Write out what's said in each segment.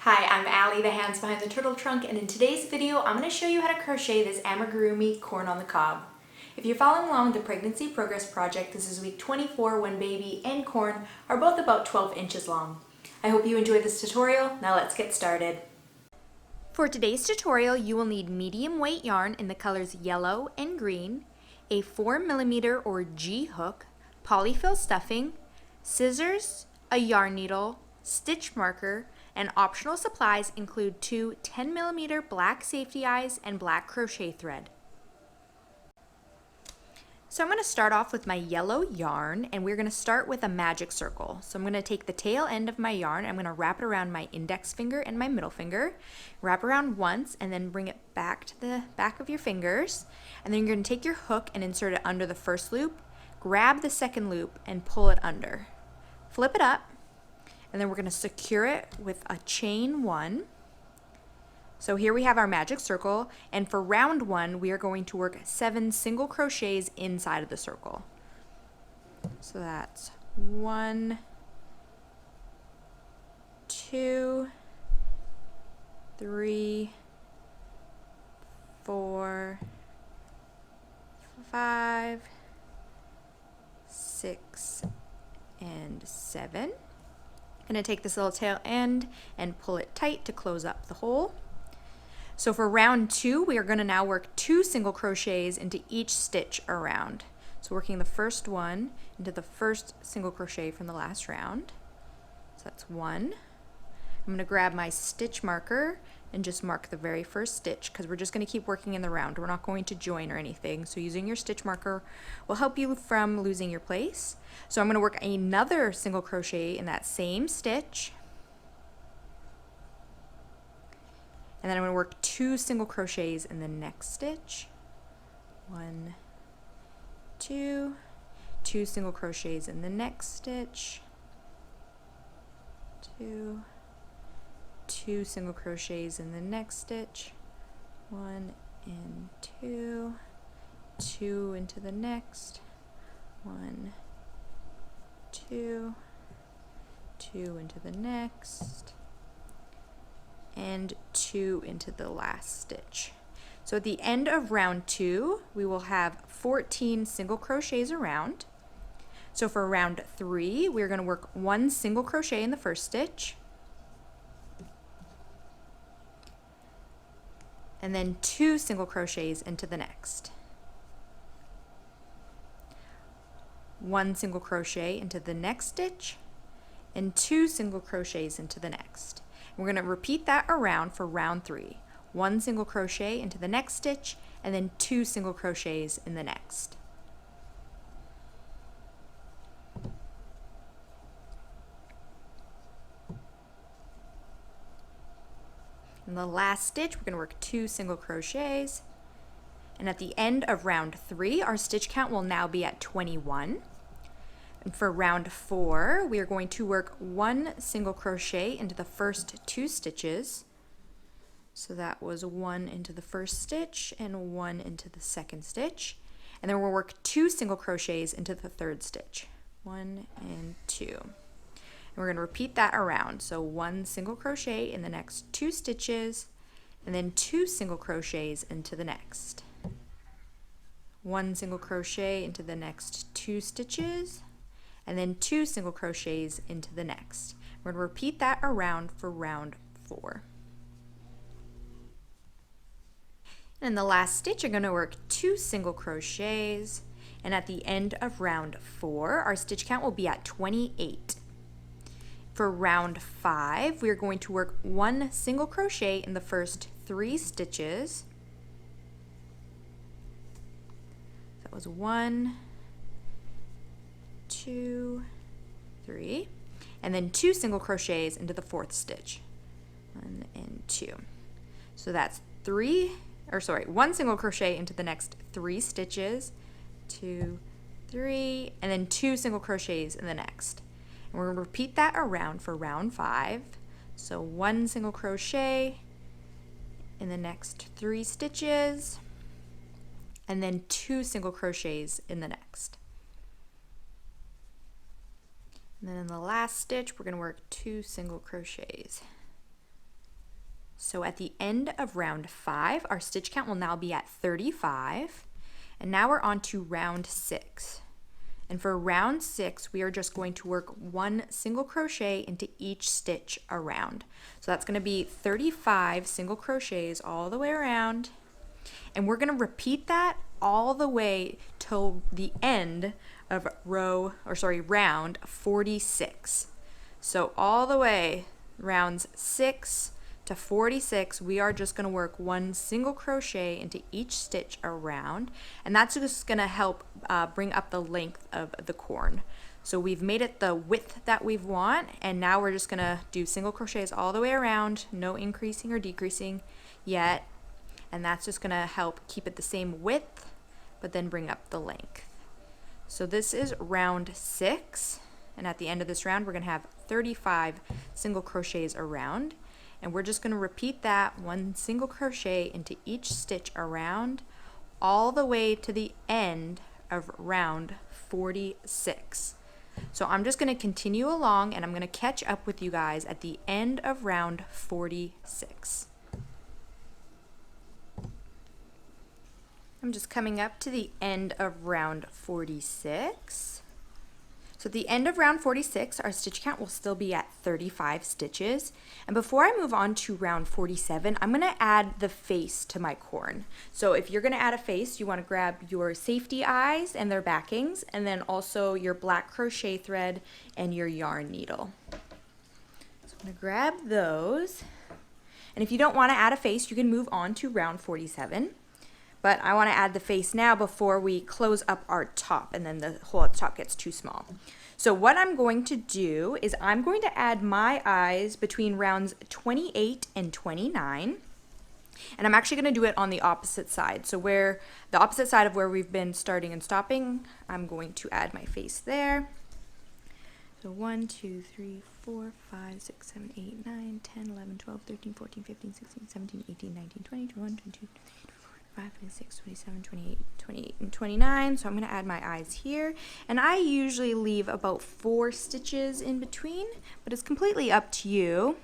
Hi, I'm Allie, the hands behind the turtle trunk, and in today's video, I'm going to show you how to crochet this amigurumi corn on the cob. If you're following along with the Pregnancy Progress Project, this is week 24 when baby and corn are both about 12 inches long. I hope you enjoyed this tutorial. Now let's get started. For today's tutorial, you will need medium weight yarn in the colors yellow and green, a 4mm or G hook, polyfill stuffing, scissors, a yarn needle, stitch marker, and optional supplies include two 10mm black safety eyes and black crochet thread. So I'm going to start off with my yellow yarn, and we're going to start with a magic circle. So I'm going to take the tail end of my yarn, I'm going to wrap it around my index finger and my middle finger, wrap around once, and then bring it back to the back of your fingers. And then you're going to take your hook and insert it under the first loop, grab the second loop, and pull it under. Flip it up, and then we're going to secure it with a chain 1. So here we have our magic circle, and for round 1 we are going to work 7 single crochets inside of the circle. So that's 1, 2, 3, 4, 5, 6, and 7. I'm going to take this little tail end and pull it tight to close up the hole. So for round 2, we are going to now work 2 single crochets into each stitch around. So working the first one into the first single crochet from the last round. So that's 1. I'm going to grab my stitch marker and just mark the very first stitch because we're just going to keep working in the round. We're not going to join or anything. So using your stitch marker will help you from losing your place. So I'm going to work another single crochet in that same stitch. And then I'm going to work 2 single crochets in the next stitch. 1, 2, 2 single crochets in the next stitch. 2, 2 single crochets in the next stitch. 1 and 2, 2 into the next. 1, 2, 2 into the next, and 2 into the last stitch. So at the end of round 2, we will have 14 single crochets around. So for round 3, we're going to work 1 single crochet in the first stitch, and then 2 single crochets into the next. 1 single crochet into the next stitch, and 2 single crochets into the next. We're going to repeat that around for round 3. 1 single crochet into the next stitch, and then 2 single crochets in the next. In the last stitch, we're going to work 2 single crochets. And at the end of round 3, our stitch count will now be at 21. And for round 4, we are going to work 1 single crochet into the first 2 stitches. So that was 1 into the first stitch and 1 into the second stitch. And then we'll work 2 single crochets into the third stitch. 1 and 2. And we're going to repeat that around. So 1 single crochet in the next 2 stitches, and then 2 single crochets into the next. 1 single crochet into the next 2 stitches, and then 2 single crochets into the next. We're going to repeat that around for round 4. And in the last stitch, you're going to work 2 single crochets, and at the end of round 4, our stitch count will be at 28. For round 5, we're going to work 1 single crochet in the first 3 stitches. That was 1, 2, 3, and then 2 single crochets into the 4th stitch. 1 and 2. So that's 1 single crochet into the next 3 stitches, 2, 3, and then 2 single crochets in the next. And we're going to repeat that around for round 5. So 1 single crochet in the next 3 stitches, and then 2 single crochets in the next. And then in the last stitch, we're going to work 2 single crochets. So at the end of round 5, our stitch count will now be at 35. And now we're on to round 6. And for round 6, we are just going to work 1 single crochet into each stitch around. So that's going to be 35 single crochets all the way around. And we're going to repeat that all the way till the end of round 46. So all the way rounds 6 to 46, we are just going to work 1 single crochet into each stitch around, and that's just going to help bring up the length of the corn. So we've made it the width that we want, and now we're just going to do single crochets all the way around, no increasing or decreasing yet, and that's just going to help keep it the same width but then bring up the length. So this is round 6, and at the end of this round we're going to have 35 single crochets around. And we're just going to repeat that 1 single crochet into each stitch around all the way to the end of round 46. So I'm just going to continue along, and I'm going to catch up with you guys at the end of round 46. I'm just coming up to the end of round 46. So at the end of round 46, our stitch count will still be at 35 stitches. And before I move on to round 47, I'm going to add the face to my corn. So if you're going to add a face, you want to grab your safety eyes and their backings, and then also your black crochet thread and your yarn needle. So I'm going to grab those. And if you don't want to add a face, you can move on to round 47. But I want to add the face now before we close up our top, and then the hole at the top gets too small. So what I'm going to do is I'm going to add my eyes between rounds 28 and 29. And I'm actually going to do it on the opposite side. So where the opposite side of where we've been starting and stopping, I'm going to add my face there. So 1, 2, 3, 4, 5, 6, 7, 8, 9, 10, 11, 12, 13, 14, 15, 16, 17, 18, 19, 20, 21, 22, 5, 26, 27, 28, and 29. So I'm going to add my eyes here. And I usually leave about 4 stitches in between, but it's completely up to you.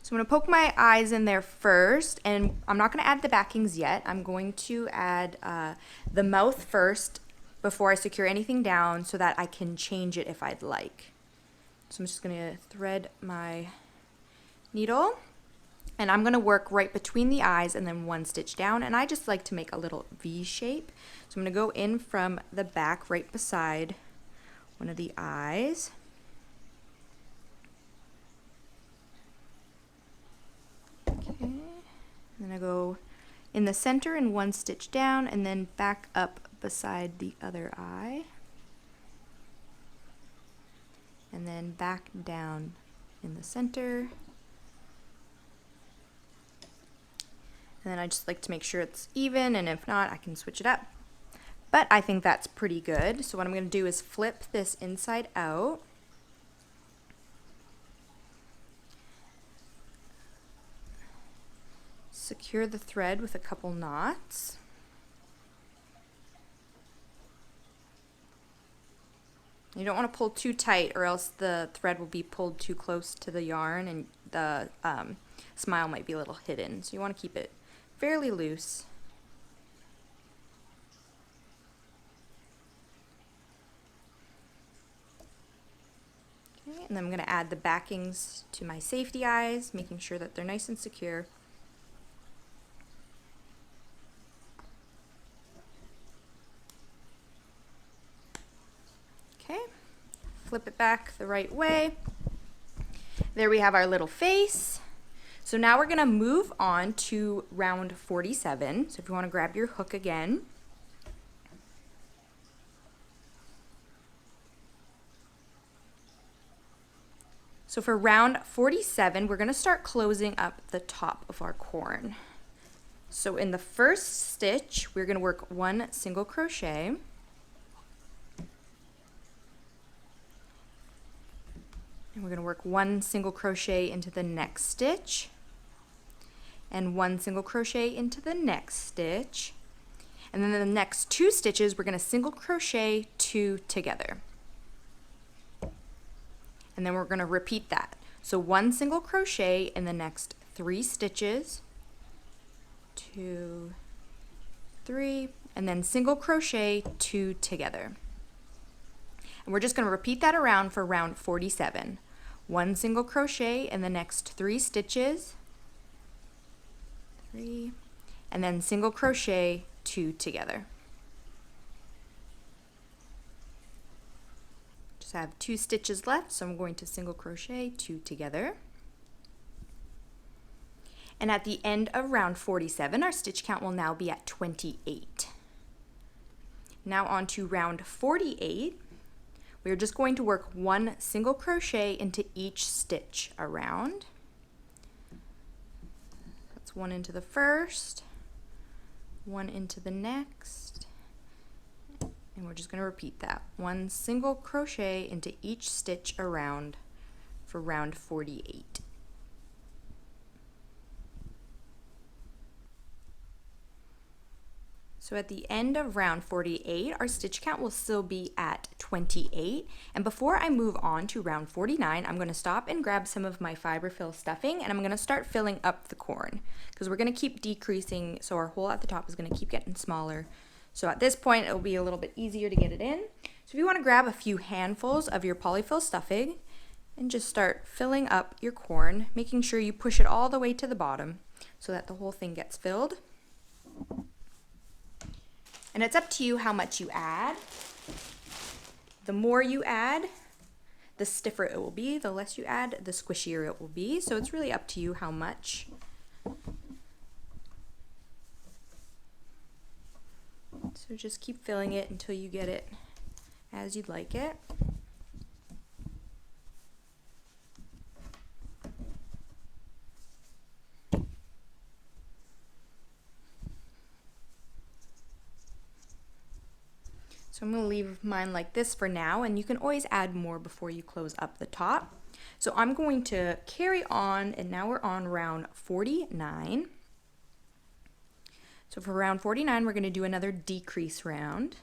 So I'm going to poke my eyes in there first, and I'm not going to add the backings yet. I'm going to add the mouth first before I secure anything down so that I can change it if I'd like. So I'm just going to thread my needle. And I'm going to work right between the eyes and then 1 stitch down. And I just like to make a little V shape. So I'm going to go in from the back right beside one of the eyes. Okay. And then I go in the center and 1 stitch down, and then back up beside the other eye. And then back down in the center. And then I just like to make sure it's even, and if not, I can switch it up. But I think that's pretty good. So what I'm going to do is flip this inside out. Secure the thread with a couple knots. You don't want to pull too tight, or else the thread will be pulled too close to the yarn, and the smile might be a little hidden. So you want to keep it fairly loose. Okay, and then I'm going to add the backings to my safety eyes, making sure that they're nice and secure. Okay, flip it back the right way. There we have our little face. So now we're going to move on to round 47. So if you want to grab your hook again. So for round 47, we're going to start closing up the top of our corn. So in the first stitch, we're going to work 1 single crochet. And we're going to work 1 single crochet into the next stitch, and 1 single crochet into the next stitch, and then in the next 2 stitches we're going to single crochet 2 together, and then we're going to repeat that. So 1 single crochet in the next 3 stitches, 2, 3, and then single crochet 2 together. And we're just going to repeat that around for round 47. 1 single crochet in the next 3 stitches, 3, and then single crochet 2 together. Just have 2 stitches left, so I'm going to single crochet 2 together. And at the end of round 47, our stitch count will now be at 28. Now on to round 48. We're just going to work 1 single crochet into each stitch around. That's 1 into the first, 1 into the next, and we're just going to repeat that. 1 single crochet into each stitch around for round 48. So at the end of round 48, our stitch count will still be at 28. And before I move on to round 49, I'm going to stop and grab some of my fiber fill stuffing, and I'm going to start filling up the corn because we're going to keep decreasing, so our hole at the top is going to keep getting smaller. So at this point, it'll be a little bit easier to get it in. So if you want to grab a few handfuls of your polyfill stuffing and just start filling up your corn, making sure you push it all the way to the bottom so that the whole thing gets filled. And it's up to you how much you add. The more you add, the stiffer it will be. The less you add, the squishier it will be. So it's really up to you how much. So just keep filling it until you get it as you'd like it. So I'm going to leave mine like this for now, and you can always add more before you close up the top. So I'm going to carry on, and now we're on round 49. So for round 49, we're going to do another decrease round.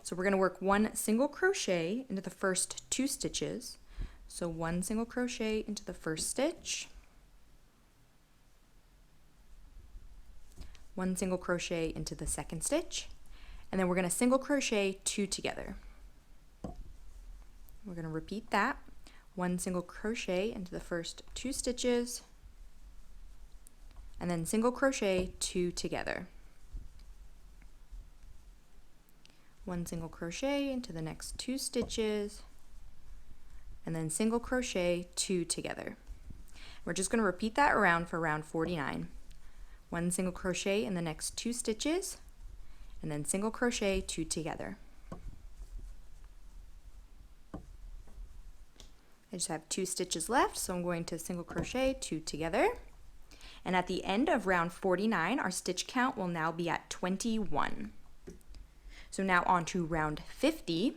So we're going to work 1 single crochet into the first 2 stitches. So 1 single crochet into the first stitch, 1 single crochet into the second stitch, and then we're going to single crochet 2 together. We're going to repeat that. 1 single crochet into the first 2 stitches, and then single crochet 2 together. 1 single crochet into the next 2 stitches, and then single crochet 2 together. We're just going to repeat that around for round 49. 1 single crochet in the next 2 stitches, and then single crochet 2 together. I just have 2 stitches left, so I'm going to single crochet 2 together. And at the end of round 49, our stitch count will now be at 21. So now on to round 50,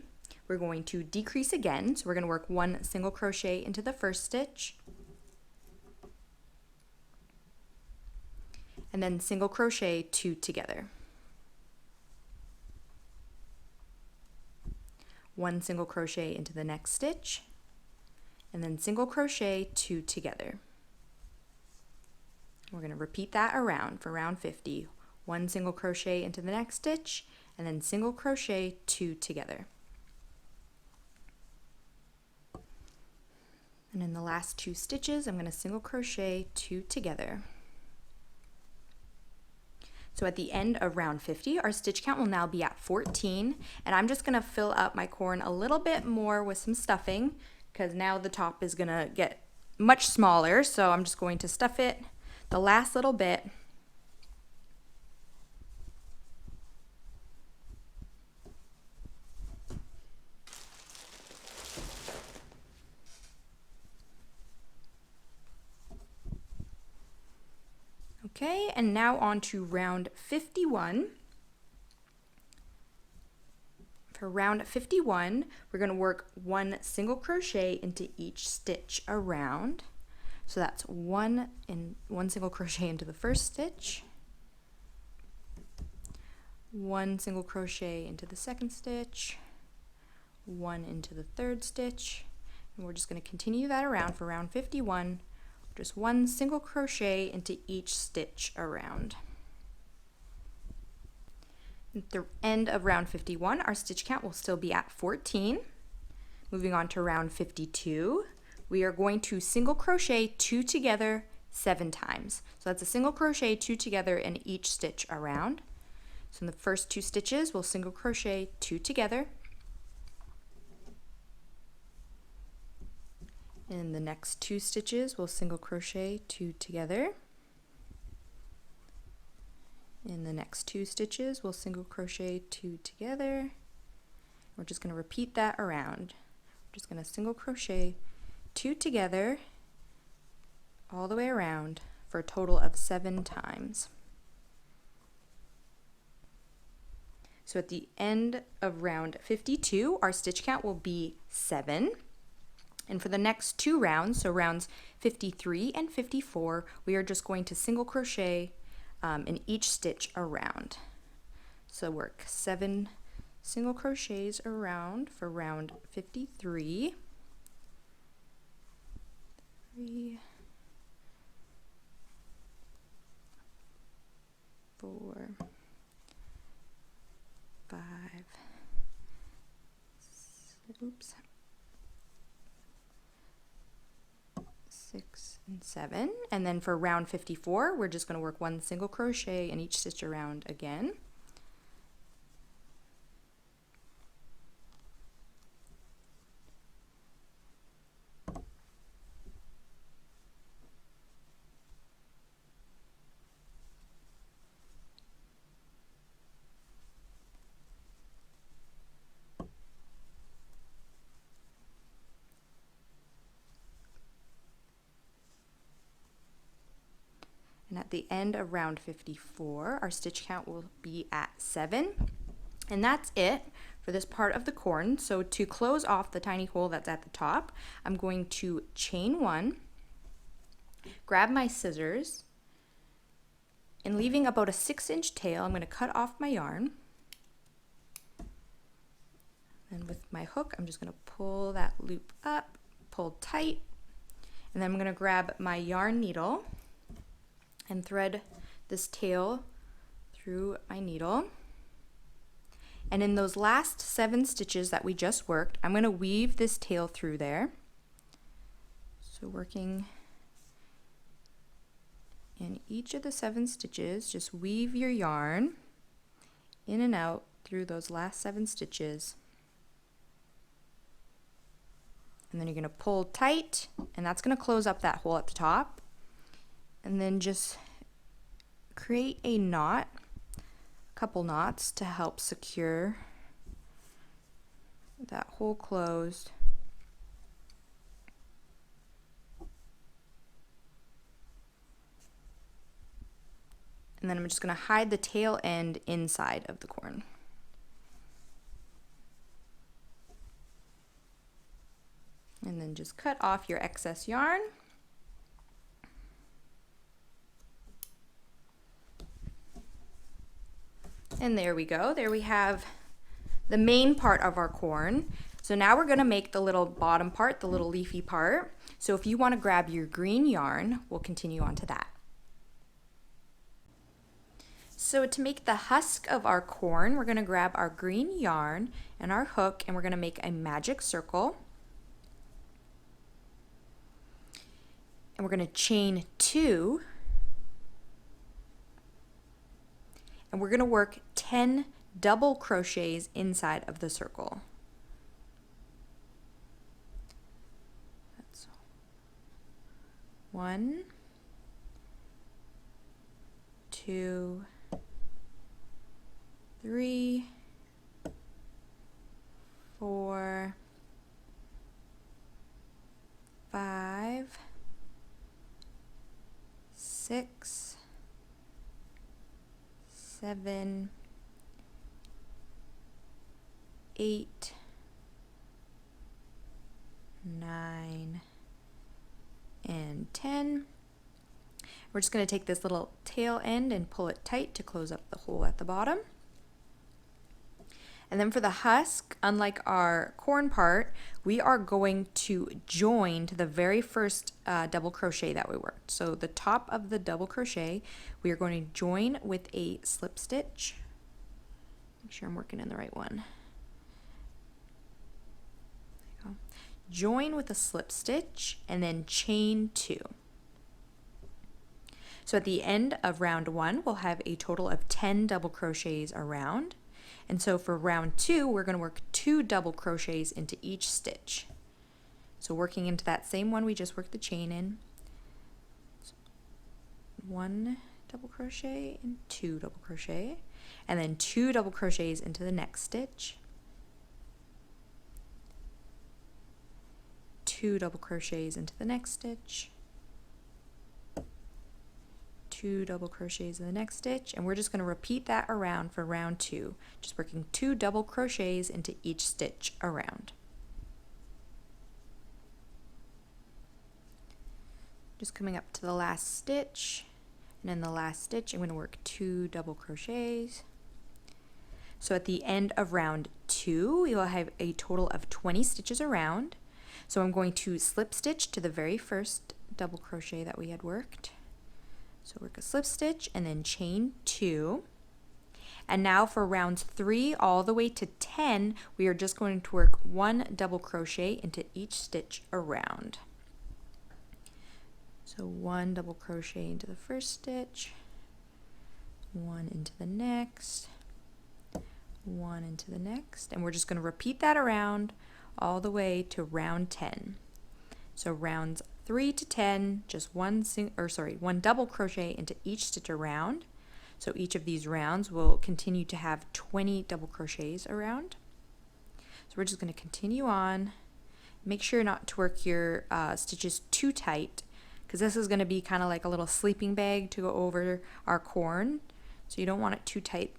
we're going to decrease again. So we're going to work 1 single crochet into the first stitch, and then single crochet 2 together. 1 single crochet into the next stitch, and then single crochet 2 together. We're going to repeat that around for round 50. 1 single crochet into the next stitch, and then single crochet 2 together. And in the last 2 stitches, I'm going to single crochet 2 together. So at the end of round 50, our stitch count will now be at 14, and I'm just going to fill up my corn a little bit more with some stuffing because now the top is going to get much smaller, so I'm just going to stuff it the last little bit. Okay, and now on to round 51. For round 51, we're going to work 1 single crochet into each stitch around. So that's 1 single crochet into the first stitch, 1 single crochet into the second stitch, 1 into the third stitch, and we're just going to continue that around for round 51. Just one single crochet into each stitch around. At the end of round 51, our stitch count will still be at 14. Moving on to round 52, we are going to single crochet 2 together 7 times. So that's a single crochet 2 together in each stitch around. So in the first 2 stitches, we'll single crochet 2 together. In the next 2 stitches, we'll single crochet 2 together. In the next 2 stitches, we'll single crochet 2 together. We're just going to repeat that around. We're just going to single crochet 2 together all the way around for a total of 7 times. So at the end of round 52, our stitch count will be 7. And for the next 2 rounds, so rounds 53 and 54, we are just going to single crochet in each stitch around. So work 7 single crochets around for round 53. 3, 4, 5, oops. 6 and 7, and then for round 54 we're just going to work 1 single crochet in each stitch around again. And at the end of round 54, our stitch count will be at 7. And that's it for this part of the corn. So to close off the tiny hole that's at the top, I'm going to chain 1, grab my scissors, and leaving about a 6-inch tail, I'm going to cut off my yarn. And with my hook, I'm just going to pull that loop up, pull tight, and then I'm going to grab my yarn needle and thread this tail through my needle. And in those last 7 stitches that we just worked, I'm going to weave this tail through there. So working in each of the 7 stitches, just weave your yarn in and out through those last 7 stitches. And then you're going to pull tight, and that's going to close up that hole at the top. And then just create a knot, a couple knots to help secure that hole closed. And then I'm just going to hide the tail end inside of the corn. And then just cut off your excess yarn. And there we go. There we have the main part of our corn. So now we're going to make the little bottom part, the little leafy part. So if you want to grab your green yarn, we'll continue on to that. So to make the husk of our corn, we're going to grab our green yarn and our hook, and we're going to make a magic circle. And we're going to chain 2. And we're going to work 10 double crochets inside of the circle. That's 1, 2, 3, 4, 5, 6, 7, 8, 9, and 10. We're just going to take this little tail end and pull it tight to close up the hole at the bottom. And then for the husk, unlike our corn part, we are going to join to the very first double crochet that we worked. So the top of the double crochet, we are going to join with a slip stitch. Make sure I'm working in the right one. There you go. Join with a slip stitch and then chain 2. So at the end of round 1, we'll have a total of 10 double crochets around. And so for round 2, we're going to work 2 double crochets into each stitch. So working into that same one we just worked the chain in. 1 double crochet and 2 double crochet, and then 2 double crochets into the next stitch. 2 double crochets into the next stitch. 2 double crochets in the next stitch, and we're just going to repeat that around for round 2, just working 2 double crochets into each stitch around. Just coming up to the last stitch, and in the last stitch I'm going to work 2 double crochets. So at the end of round 2 we will have a total of 20 stitches around. So I'm going to slip stitch to the very first double crochet that we had worked. So work a slip stitch and then chain 2. And now for rounds 3 all the way to 10, we are just going to work 1 double crochet into each stitch around. So 1 double crochet into the first stitch, 1 into the next, 1 into the next, and we're just going to repeat that around all the way to round 10. So rounds 3 to 10, just one double crochet into each stitch around. So each of these rounds will continue to have 20 double crochets around. So we're just going to continue on. Make sure not to work your stitches too tight, because this is going to be kind of like a little sleeping bag to go over our corn. So you don't want it too tight.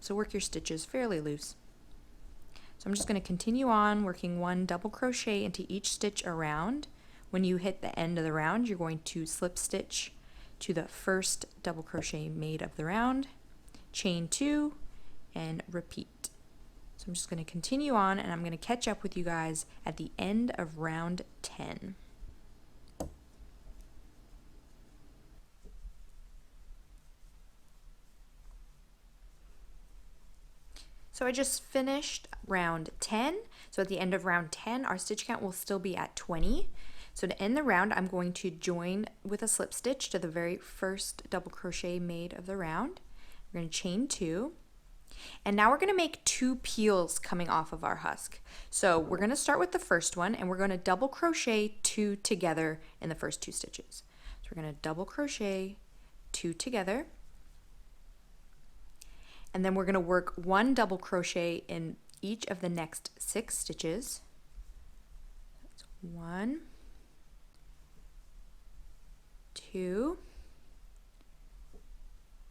So work your stitches fairly loose. So I'm just going to continue on working 1 double crochet into each stitch around. When you hit the end of the round, you're going to slip stitch to the first double crochet made of the round, chain 2, and repeat. So I'm just going to continue on, and I'm going to catch up with you guys at the end of round 10. So I just finished round 10. So at the end of round 10, our stitch count will still be at 20. So to end the round, I'm going to join with a slip stitch to the very first double crochet made of the round. We're going to chain 2. And now we're going to make 2 peels coming off of our husk. So we're going to start with the first one, and we're going to double crochet 2 together in the first 2 stitches. So we're going to double crochet 2 together. And then we're going to work 1 double crochet in each of the next 6 stitches. That's 1, 2,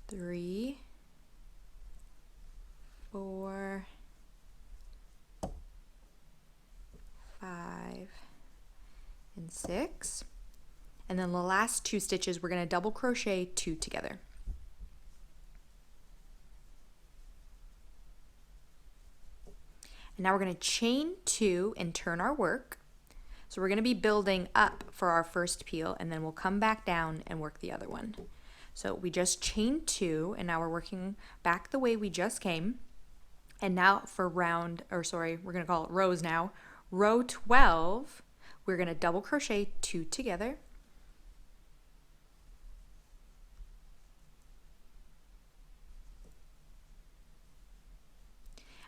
3, 4, 5, and 6. And then the last 2 stitches, we're going to double crochet 2 together. And now we're going to chain 2 and turn our work. So we're going to be building up for our first peel, and then we'll come back down and work the other one. So we just chained 2, and now we're working back the way we just came. And now for we're going to call it rows now. Row 12, we're going to double crochet 2 together.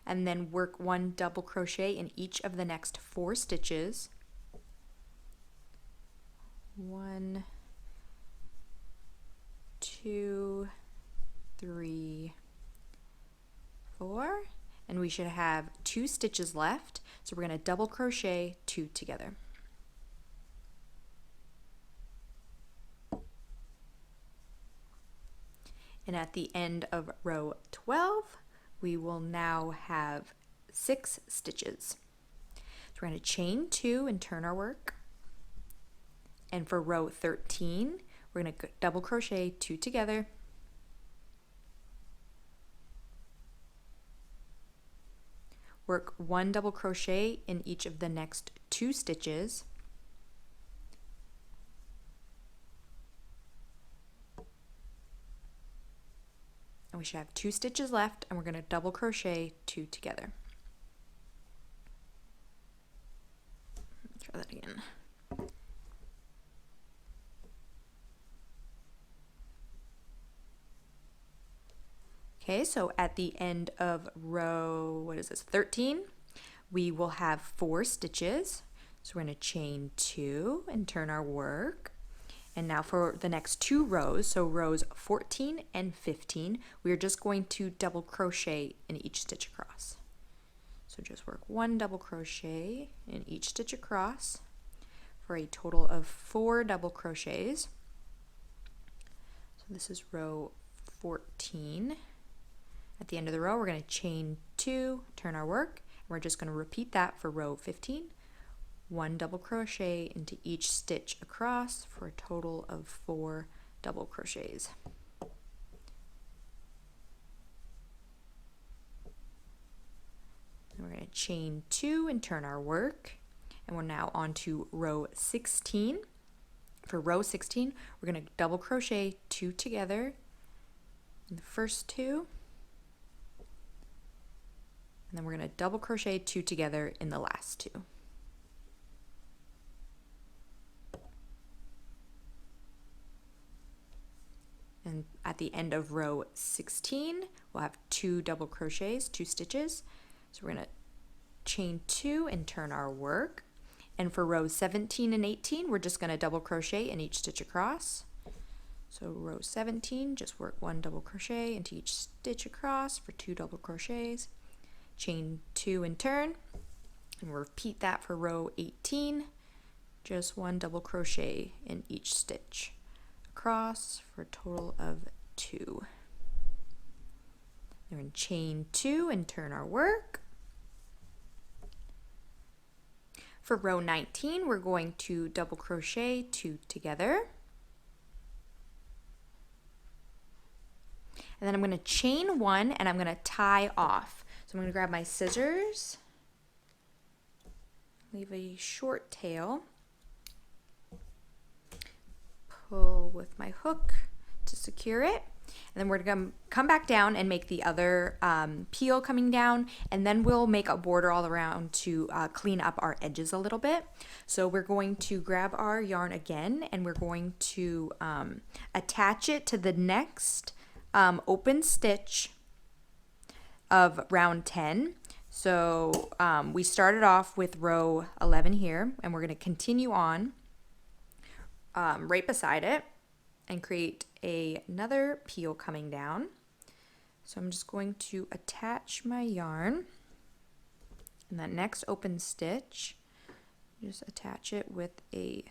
And then work 1 double crochet in each of the next 4 stitches. 1, 2, 3, 4, and we should have 2 stitches left. So we're going to double crochet 2 together. And at the end of row 12, we will now have 6 stitches. So we're going to chain 2 and turn our work. And for row 13, we're going to double crochet 2 together. work 1 double crochet in each of the next 2 stitches. And we should have 2 stitches left, and we're going to double crochet 2 together. Try that again. Okay, so at the end of row, 13, we will have 4 stitches. So we're going to chain 2 and turn our work. And now for the next 2 rows, so rows 14 and 15, we are just going to double crochet in each stitch across. So just work 1 double crochet in each stitch across for a total of 4 double crochets. So this is row 14. At the end of the row, we're going to chain 2, turn our work, and we're just going to repeat that for row 15. 1 double crochet into each stitch across for a total of 4 double crochets. And we're going to chain 2 and turn our work, and we're now on to row 16. For row 16, we're going to double crochet 2 together in the first 2. And then we're going to double crochet 2 together in the last 2. And at the end of row 16, we'll have 2 double crochets, 2 stitches. So we're going to chain 2 and turn our work. And for rows 17 and 18, we're just going to double crochet in each stitch across. So row 17, just work 1 double crochet into each stitch across for 2 double crochets. Chain 2 and turn, and we'll repeat that for row 18, just 1 double crochet in each stitch across for a total of 2. Then we're going to chain 2 and turn our work. For row 19, we're going to double crochet 2 together. And then I'm going to chain 1 and I'm going to tie off. So I'm going to grab my scissors, leave a short tail, pull with my hook to secure it, and then we're going to come back down and make the other peel coming down, and then we'll make a border all around to clean up our edges a little bit. So we're going to grab our yarn again, and we're going to attach it to the next open stitch of round 10. So we started off with row 11 here, and we're going to continue on right beside it and create another peel coming down. So I'm just going to attach my yarn in that next open stitch. Just attach it with a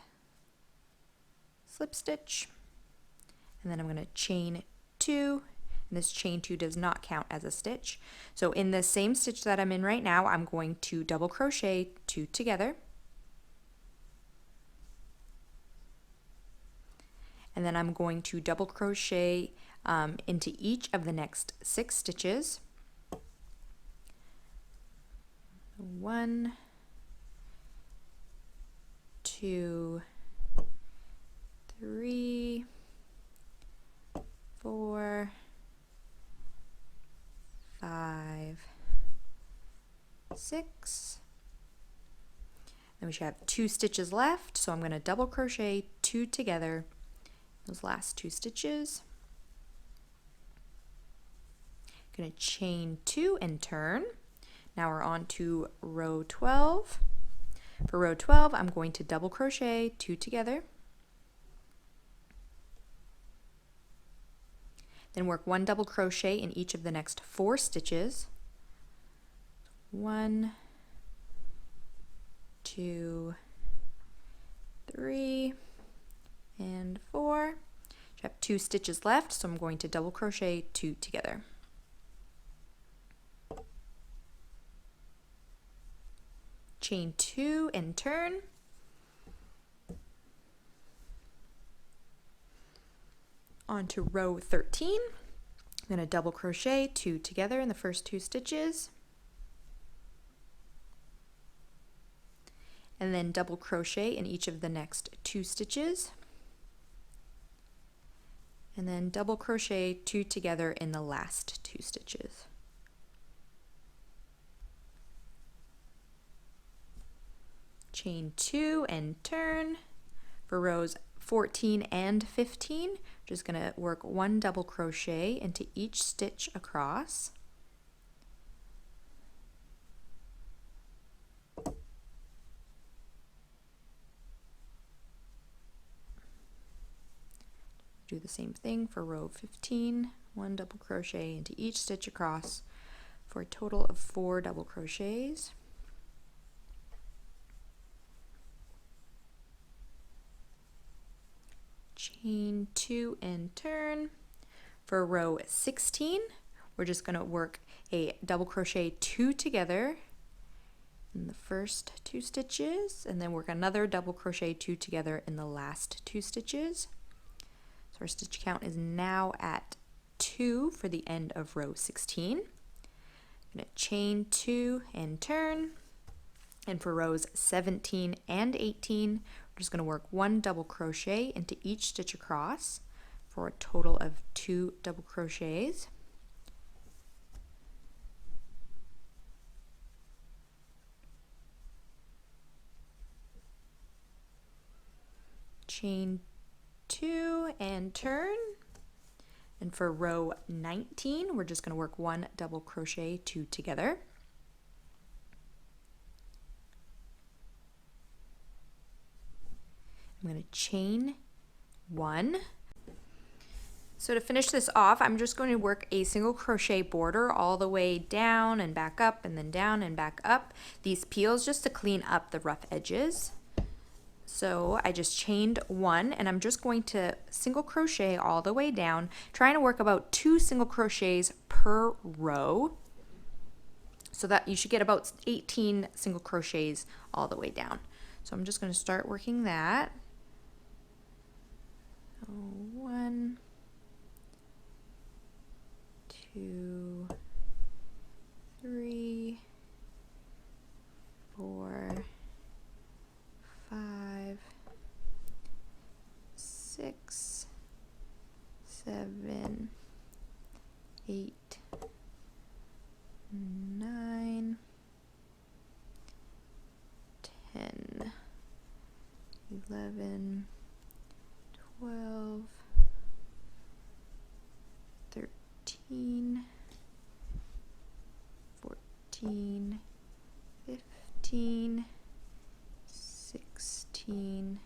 slip stitch, and then I'm going to chain 2. And this chain 2 does not count as a stitch. So in the same stitch that I'm in right now, I'm going to double crochet 2 together. And then I'm going to double crochet into each of the next 6 stitches. 1, 2, 3, 4, 5, 6. Then we should have 2 stitches left, so I'm going to double crochet 2 together those last 2 stitches. Going to chain 2 and turn. Now we're on to row 12. For row 12, I'm going to double crochet 2 together. Then work 1 double crochet in each of the next 4 stitches. 1, 2, 3, and 4. I have 2 stitches left, so I'm going to double crochet 2 together. Chain 2 and turn. On to row 13. I'm going to double crochet 2 together in the first 2 stitches. and then double crochet in each of the next 2 stitches, and then double crochet 2 together in the last 2 stitches. Chain 2 and turn. For rows 14 and 15, just going to work 1 double crochet into each stitch across. Do the same thing for row 15, 1 double crochet into each stitch across for a total of 4 double crochets. Chain 2 and turn. For row 16, we're just going to work a double crochet 2 together in the first 2 stitches, and then work another double crochet 2 together in the last 2 stitches. So our stitch count is now at 2 for the end of row 16. I'm going to chain 2 and turn. And for rows 17 and 18, we're just going to work 1 double crochet into each stitch across for a total of 2 double crochets. Chain 2 and turn. And for row 19, we're just going to work 1 double crochet 2 together. I'm going to chain 1. So to finish this off, I'm just going to work a single crochet border all the way down and back up, and then down and back up these peels just to clean up the rough edges. So I just chained 1, and I'm just going to single crochet all the way down, trying to work about 2 single crochets per row, so that you should get about 18 single crochets all the way down. So I'm just going to start working that. 1, 2, 3, 4, 5, 6, 7, 8, 9, 10, 11, 12, 13, 14, 15, 16,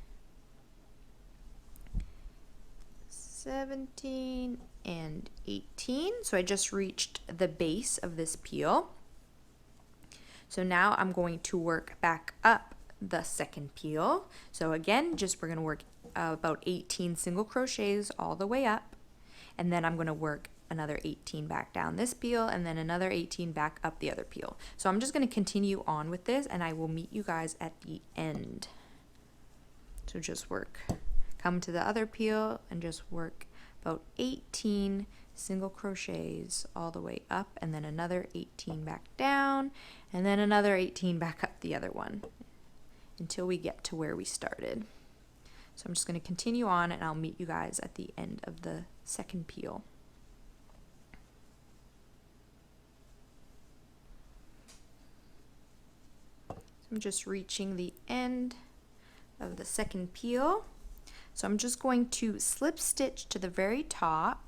17, and 18. So I just reached the base of this peel. So now I'm going to work back up the second peel. So again, we're going to work about 18 single crochets all the way up, and then I'm going to work another 18 back down this peel, and then another 18 back up the other peel. So I'm just going to continue on with this, and I will meet you guys at the end. So just come to the other peel and just work about 18 single crochets all the way up, and then another 18 back down, and then another 18 back up the other one until we get to where we started. So I'm just going to continue on, and I'll meet you guys at the end of the second peel. So I'm just reaching the end of the second peel. So I'm just going to slip stitch to the very top,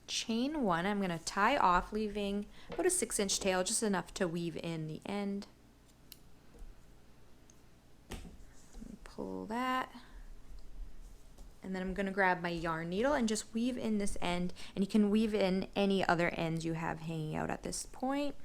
chain 1. I'm going to tie off, leaving about a 6-inch tail, just enough to weave in the end. Pull that, and then I'm going to grab my yarn needle and just weave in this end, and you can weave in any other ends you have hanging out at this point.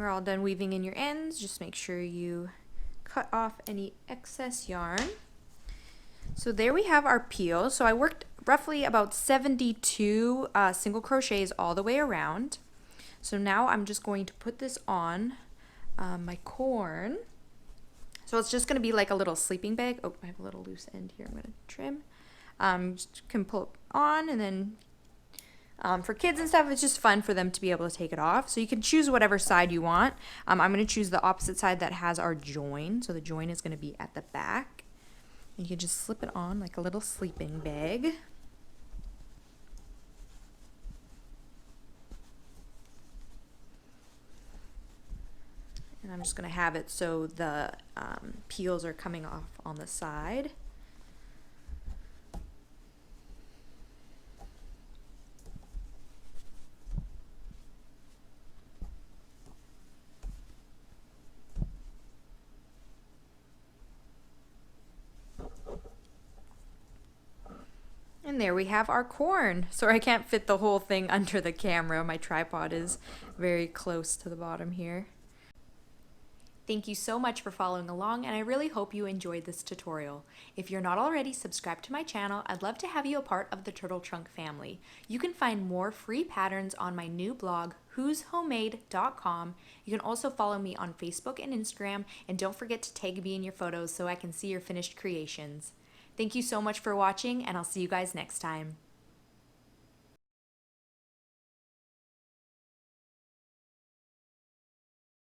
we're all done weaving in your ends. Just make sure you cut off any excess yarn. So there we have our peel. So I worked roughly about 72 single crochets all the way around. So now I'm just going to put this on my corn. So it's just going to be like a little sleeping bag. Oh, I have a little loose end here. I'm going to trim. Just can pull it on, and then for kids and stuff, it's just fun for them to be able to take it off. So you can choose whatever side you want. I'm going to choose the opposite side that has our join. So the join is going to be at the back. You can just slip it on like a little sleeping bag. And I'm just going to have it so the peels are coming off on the side. And there we have our corn. Sorry, I can't fit the whole thing under the camera. My tripod is very close to the bottom here. Thank you so much for following along, and I really hope you enjoyed this tutorial. If you're not already subscribed to my channel, I'd love to have you a part of the Turtle Trunk family. You can find more free patterns on my new blog, whoshomemade.com. You can also follow me on Facebook and Instagram, and don't forget to tag me in your photos so I can see your finished creations. Thank you so much for watching, and I'll see you guys next time.